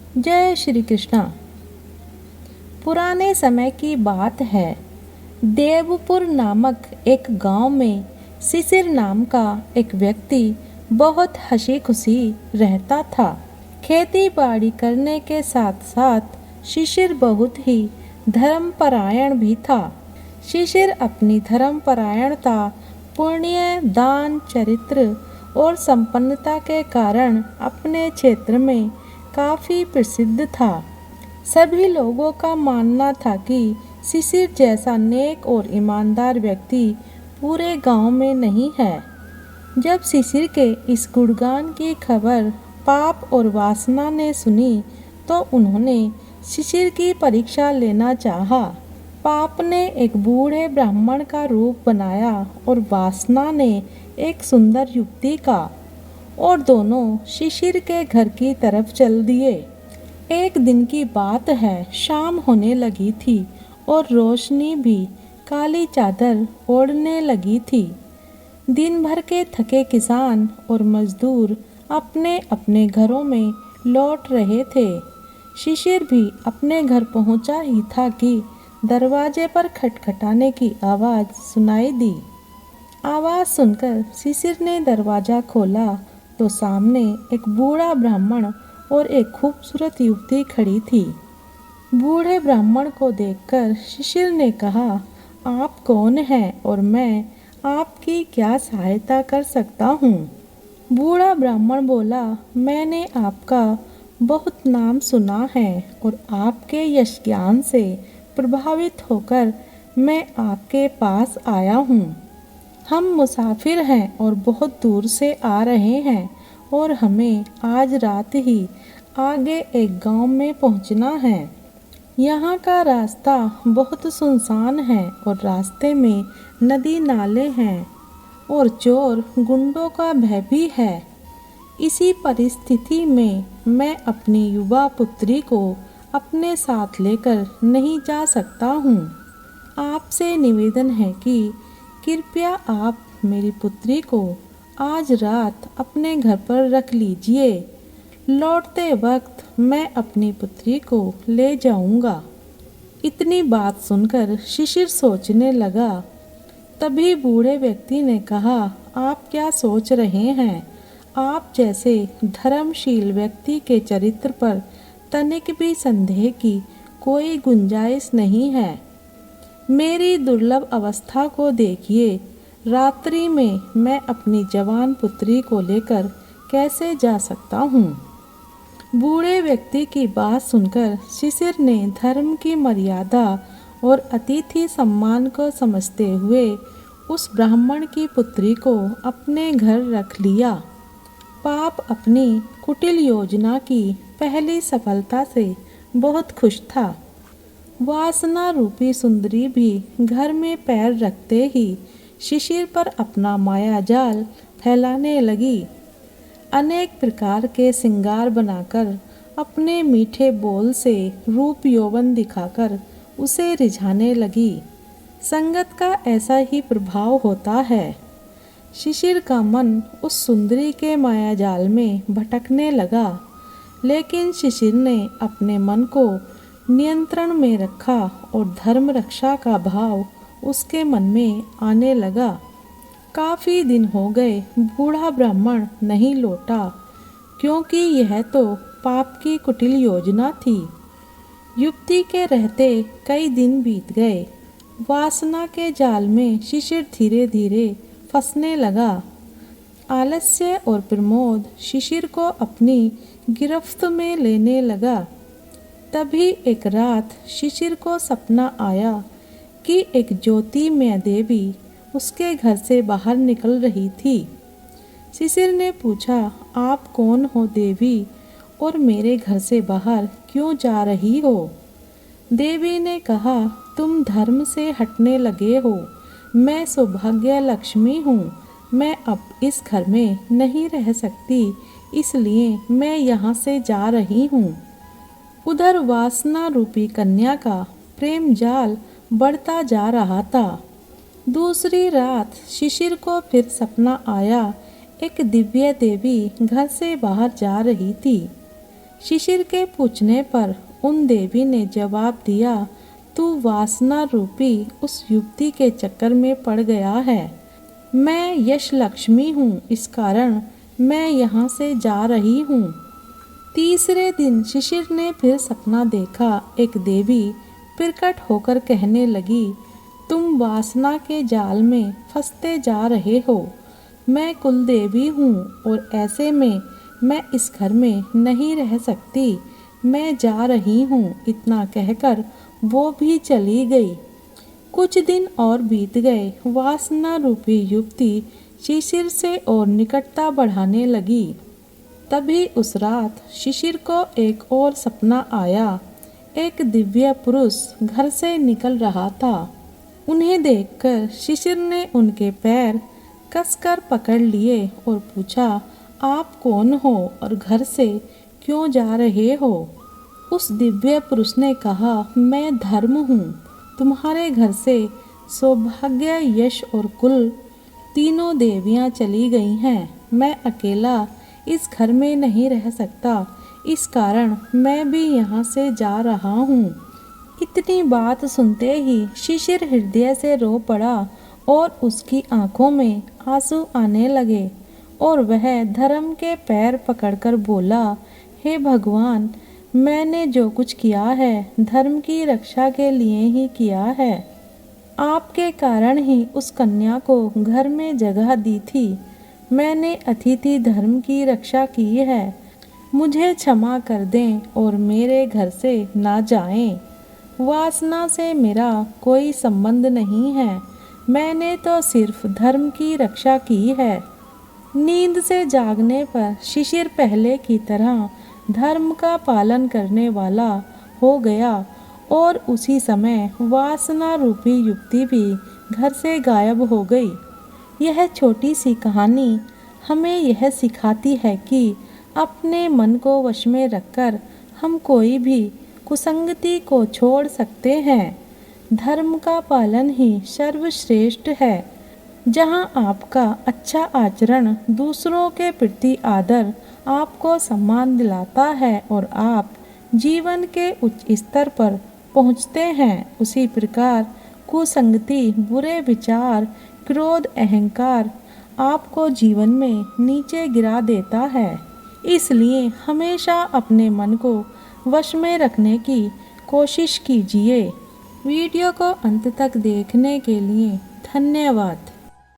जय श्री कृष्णा। पुराने समय की बात है। देवपुर नामक एक गांव में शिशिर नाम का एक व्यक्ति बहुत हंसी खुशी रहता था। खेती बाड़ी करने के साथ साथ शिशिर बहुत ही धर्मपरायण भी था। शिशिर अपनी धर्मपरायणता, पुण्य, दान, चरित्र और संपन्नता के कारण अपने क्षेत्र में काफ़ी प्रसिद्ध था। सभी लोगों का मानना था कि शिशिर जैसा नेक और ईमानदार व्यक्ति पूरे गांव में नहीं है। जब शिशिर के इस गुणगान की खबर पाप और वासना ने सुनी तो उन्होंने शिशिर की परीक्षा लेना चाहा। पाप ने एक बूढ़े ब्राह्मण का रूप बनाया और वासना ने एक सुंदर युवती का, और दोनों शिशिर के घर की तरफ चल दिए। एक दिन की बात है, शाम होने लगी थी और रोशनी भी काली चादर ओढ़ने लगी थी। दिन भर के थके किसान और मजदूर अपने अपने घरों में लौट रहे थे। शिशिर भी अपने घर पहुंचा ही था कि दरवाजे पर खटखटाने की आवाज़ सुनाई दी। आवाज़ सुनकर शिशिर ने दरवाज़ा खोला तो सामने एक बूढ़ा ब्राह्मण और एक खूबसूरत युवती खड़ी थी। बूढ़े ब्राह्मण को देखकर शिशिर ने कहा, आप कौन हैं और मैं आपकी क्या सहायता कर सकता हूँ? बूढ़ा ब्राह्मण बोला, मैंने आपका बहुत नाम सुना है और आपके यश ज्ञान से प्रभावित होकर मैं आपके पास आया हूँ। हम मुसाफिर हैं और बहुत दूर से आ रहे हैं और हमें आज रात ही आगे एक गांव में पहुंचना है। यहाँ का रास्ता बहुत सुनसान है और रास्ते में नदी नाले हैं और चोर गुंडों का भय भी है। इसी परिस्थिति में मैं अपनी युवा पुत्री को अपने साथ लेकर नहीं जा सकता हूँ। आपसे निवेदन है कि कृपया आप मेरी पुत्री को आज रात अपने घर पर रख लीजिए। लौटते वक्त मैं अपनी पुत्री को ले जाऊंगा। इतनी बात सुनकर शिशिर सोचने लगा। तभी बूढ़े व्यक्ति ने कहा, आप क्या सोच रहे हैं? आप जैसे धर्मशील व्यक्ति के चरित्र पर तनिक भी संदेह की कोई गुंजाइश नहीं है। मेरी दुर्लभ अवस्था को देखिए। रात्रि में मैं अपनी जवान पुत्री को लेकर कैसे जा सकता हूँ? बूढ़े व्यक्ति की बात सुनकर शिशिर ने धर्म की मर्यादा और अतिथि सम्मान को समझते हुए उस ब्राह्मण की पुत्री को अपने घर रख लिया। पाप अपनी कुटिल योजना की पहली सफलता से बहुत खुश था। वासना रूपी सुंदरी भी घर में पैर रखते ही शिशिर पर अपना माया जाल फैलाने लगी। अनेक प्रकार के श्रृंगार बनाकर, अपने मीठे बोल से रूप यौवन दिखाकर उसे रिझाने लगी। संगत का ऐसा ही प्रभाव होता है। शिशिर का मन उस सुंदरी के माया जाल में भटकने लगा, लेकिन शिशिर ने अपने मन को नियंत्रण में रखा और धर्म रक्षा का भाव उसके मन में आने लगा। काफ़ी दिन हो गए, बूढ़ा ब्राह्मण नहीं लौटा, क्योंकि यह तो पाप की कुटिल योजना थी। युवती के रहते कई दिन बीत गए। वासना के जाल में शिशिर धीरे धीरे फंसने लगा। आलस्य और प्रमोद शिशिर को अपनी गिरफ्त में लेने लगा। तभी एक रात शिशिर को सपना आया कि एक ज्योतिमय देवी उसके घर से बाहर निकल रही थी। शिशिर ने पूछा, आप कौन हो देवी, और मेरे घर से बाहर क्यों जा रही हो? देवी ने कहा, तुम धर्म से हटने लगे हो। मैं सौभाग्य लक्ष्मी हूँ। मैं अब इस घर में नहीं रह सकती, इसलिए मैं यहाँ से जा रही हूँ। उधर वासना रूपी कन्या का प्रेम जाल बढ़ता जा रहा था। दूसरी रात शिशिर को फिर सपना आया। एक दिव्य देवी घर से बाहर जा रही थी। शिशिर के पूछने पर उन देवी ने जवाब दिया, तू वासना रूपी उस युवती के चक्कर में पड़ गया है। मैं यश लक्ष्मी हूँ, इस कारण मैं यहाँ से जा रही हूँ। तीसरे दिन शिशिर ने फिर सपना देखा। एक देवी प्रकट होकर कहने लगी, तुम वासना के जाल में फंसते जा रहे हो। मैं कुल देवी हूँ और ऐसे में मैं इस घर में नहीं रह सकती। मैं जा रही हूँ। इतना कहकर वो भी चली गई। कुछ दिन और बीत गए। वासना रूपी युवती शिशिर से और निकटता बढ़ाने लगी। तभी उस रात शिशिर को एक और सपना आया। एक दिव्य पुरुष घर से निकल रहा था। उन्हें देखकर शिशिर ने उनके पैर कसकर पकड़ लिए और पूछा, आप कौन हो और घर से क्यों जा रहे हो? उस दिव्य पुरुष ने कहा, मैं धर्म हूँ। तुम्हारे घर से सौभाग्य, यश और कुल तीनों देवियाँ चली गई हैं। मैं अकेला इस घर में नहीं रह सकता, इस कारण मैं भी यहाँ से जा रहा हूँ। इतनी बात सुनते ही शिशिर हृदय से रो पड़ा और उसकी आंखों में आंसू आने लगे और वह धर्म के पैर पकड़कर बोला, हे भगवान, मैंने जो कुछ किया है धर्म की रक्षा के लिए ही किया है। आपके कारण ही उस कन्या को घर में जगह दी थी। मैंने अतिथि धर्म की रक्षा की है। मुझे क्षमा कर दें और मेरे घर से ना जाएं। वासना से मेरा कोई संबंध नहीं है। मैंने तो सिर्फ धर्म की रक्षा की है। नींद से जागने पर शिशिर पहले की तरह धर्म का पालन करने वाला हो गया और उसी समय वासना रूपी युवती भी घर से गायब हो गई। यह छोटी सी कहानी हमें यह सिखाती है कि अपने मन को वश में रखकर हम कोई भी कुसंगति को छोड़ सकते हैं। धर्म का पालन ही सर्वश्रेष्ठ है। जहां आपका अच्छा आचरण, दूसरों के प्रति आदर आपको सम्मान दिलाता है और आप जीवन के उच्च स्तर पर पहुंचते हैं, उसी प्रकार कुसंगति, बुरे विचार, क्रोध, अहंकार आपको जीवन में नीचे गिरा देता है। इसलिए हमेशा अपने मन को वश में रखने की कोशिश कीजिए। वीडियो को अंत तक देखने के लिए धन्यवाद।